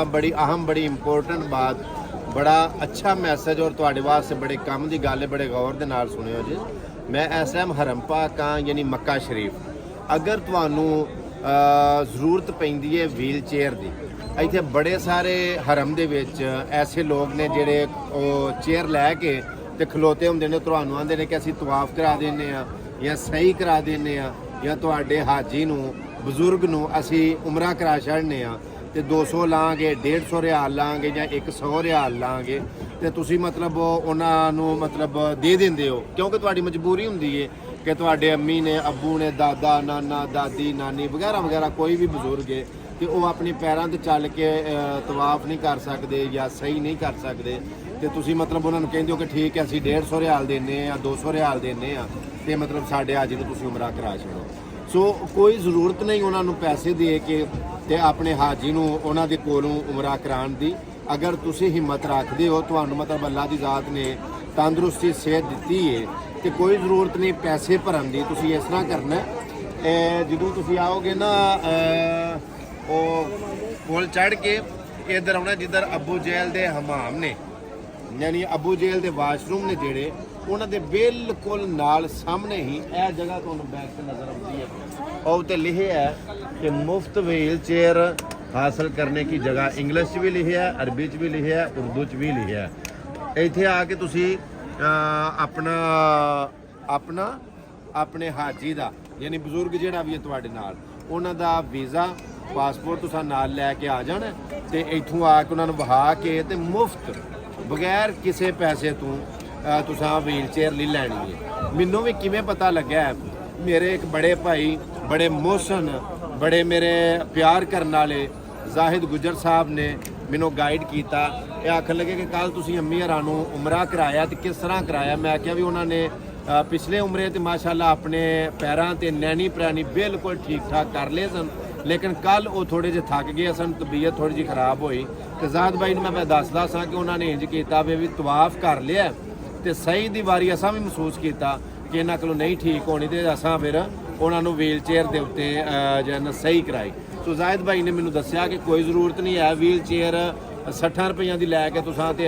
बड़ी अहम बड़ी इंपोर्टेंट बात बड़ा अच्छा मैसेज और तुहाडे वास्ते बड़े काम की गल है, बड़े गौर के नाल सुनियो जी। मैं इस टाइम हरम पाक हाँ यानी मक्का शरीफ। अगर तुहानू जरूरत पैंदी है व्हील चेयर की, इत्थे बड़े सारे हरम दे विच ऐसे लोग ने जिहड़े चेयर लैके ते खलोते होंदे ने, तुहानू आंदे ने कि असीं तवाफ करा देने आ या सही करा देने आ या तुहाडे हाजी नू बजुर्ग नू असीं उमरा करा छड़ने आ ते 200 लाँगे, 150 रियाल लाँगे या 100 रियाल लाँगे ते तुसीं मतलब उन्हां नू मतलब दे दिंदे हो, क्योंकि तुहाडी मजबूरी हुंदी है कि तुहाडे अम्मी ने, अब्बू ने, दादा नाना दादी नानी वगैरह वगैरह कोई भी बजुर्ग है तो वो अपने पैरों ते चल के तवाफ नहीं कर सकते या सही नहीं कर सकते, तो तुसीं मतलब उन्होंने कहंदे हो कि ठीक है असीं 150 रियाल देने या 200 रियाल देने आ ते मतलब साडे हाजी नूं तुसीं उमरा करा छड़ो। सो कोई ज़रूरत नहीं उन्होंने पैसे दे के ते अपने हाजी नूं उन्हां दे कोलों उमरा कराउण दी। अगर तुसीं हिम्मत रखदे हो, तुहानूं मतलब अल्लाह दी ज़ात ने तंदुरुस्ती सेहत दित्ती है तो कोई ज़रूरत नहीं पैसे भरन दी। तुसीं इस तरह करना जदों तुसीं आओगे ना पुल चढ़ के इधर आना जिधर अबू जहल दे हमाम ने यानी अबू जहल दे वाशरूम ने जेड़े उन्होंने बिल्कुल नाल सामने ही यह जगह तुहानूं बैक से नज़र आती है और उत्ते लिखे है कि मुफ्त व्हील चेयर हासिल करने की जगह। इंग्लिश भी लिखे है, अरबी भी लिखे है, उर्दू भी लिखे है। इत्थे आके तुसीं अपना अपना अपने हाजी दा यानी बजुर्ग जिहड़ा भी है तुहाडे नाल उन्हां दा वीज़ा पासपोर्ट तुसां नाल लैके आ जाना ते इत्थों आके उन्हां नूं वहा के ते मुफ्त बगैर किसी पैसे तो तुसां व्हील चेयर ले लैनी है। मैनूं भी किवें पता लग्या है, मेरे एक बड़े भाई बड़े मोहसन बड़े मेरे प्यार करने वाले जाहिद गुजर साहब ने मैनूं गाइड किया। ये आखन लगे कि कल तुसीं अम्मी हरां नूं उमरा कराया तो किस तरह कराया। मैं आख्या भी उन्होंने पिछले उमरे तो माशाअल्लाह अपने पैरों ते नैनी प्रैनी बिल्कुल ठीक ठाक कर ले सन, लेकिन कल वो थोड़े जे थक गए सन, तबीयत थोड़ी जी खराब हुई तो जाहिद भाई ने मैं दसदा सा कि उन्होंने इंज किया भी तवाफ कर लिया तो सही दी वारी असां भी महसूस किया कि इन्हां कोलों नहीं ठीक होनी तो असां फिर उन्होंने व्हील चेयर के उत्ते जो सही कराई। सो जाहिद भाई ने मैनूं दस्सिया कि कोई ज़रूरत नहीं है व्हील चेयर 60 रुपये की लैके तुसां ते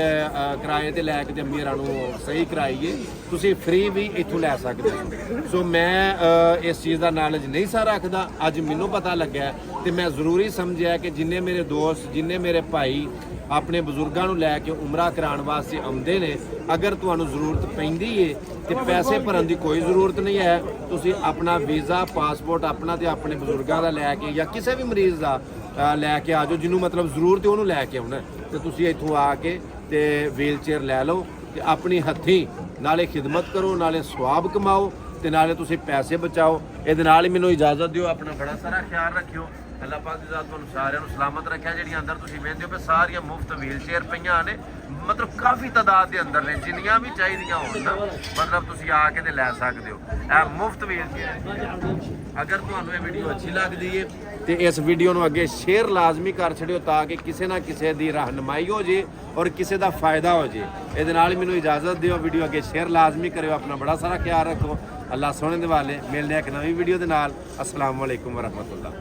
किराए ते लैके अम्मी हरां नूं सही कराइए, तुसीं फ्री भी इत्थों लै सकदे हो। सो मैं इस चीज़ का नॉलेज नहीं सा रखदा, अज मैनूं पता लग्या तो मैं ज़रूरी समझिया कि जिन्ने मेरे दोस्त जिन्ने मेरे भाई अपने बजुर्गों को लैके उमरा कराउण वास्ते आउंदे ने, अगर तुहानूं ज़रूरत पैंदी है तो पैसे भरन की कोई ज़रूरत नहीं है। तुसीं अपना वीज़ा पासपोर्ट अपना तो अपने बजुर्गों का लैके या किसी भी मरीज़ का लैके आ जाओ जिन्हों मतलब जरूरत है उन्होंने लैके आना तो तुसीं इत्थों आके ते व्हील चेयर लै लो ते अपनी हत्थीं नाले खिदमत करो, नाले स्वाब कमाओ ते नाले तुसीं पैसे बचाओ। इहदे नाल ही मैनूं इजाज़त दिओ, अपना बड़ा सारा ख्याल रखियो। अल्लाह पाक दी ज़ात तुहानूं सारिਆਂ ਨੂੰ सलामत रखे। जिहड़ियां अंदर तुसीं वेंदे हो पे सारियां मुफ्त व्हील चेयर पईयां ने, मतलब काफ़ी तादाद के अंदर ने, जिन्नियां भी चाहिदियां होण ना मतलब तुसीं आके ते लै सकदे हो। ਇਹ मुफ्त व्हील चेयर अगर तुहानूं ਇਹ वीडियो अच्छी लगदी है तो इस वीडियो नूं अगे शेयर लाजमी कर छड़ियो ताकि किसी ना किसी की रहनुमाई हो जाए और किसी का फायदा हो जाए। ये नाल मैनूं इजाज़त दिओ, वीडियो अगे शेयर लाजमी करियो। अपना बड़ा सारा ख्याल रखो। अल्लाह सोहने दे वाले मिलने एक नवी वीडियो के नाल। अस्सलाम वालेकुम वरहमतुल्लाह।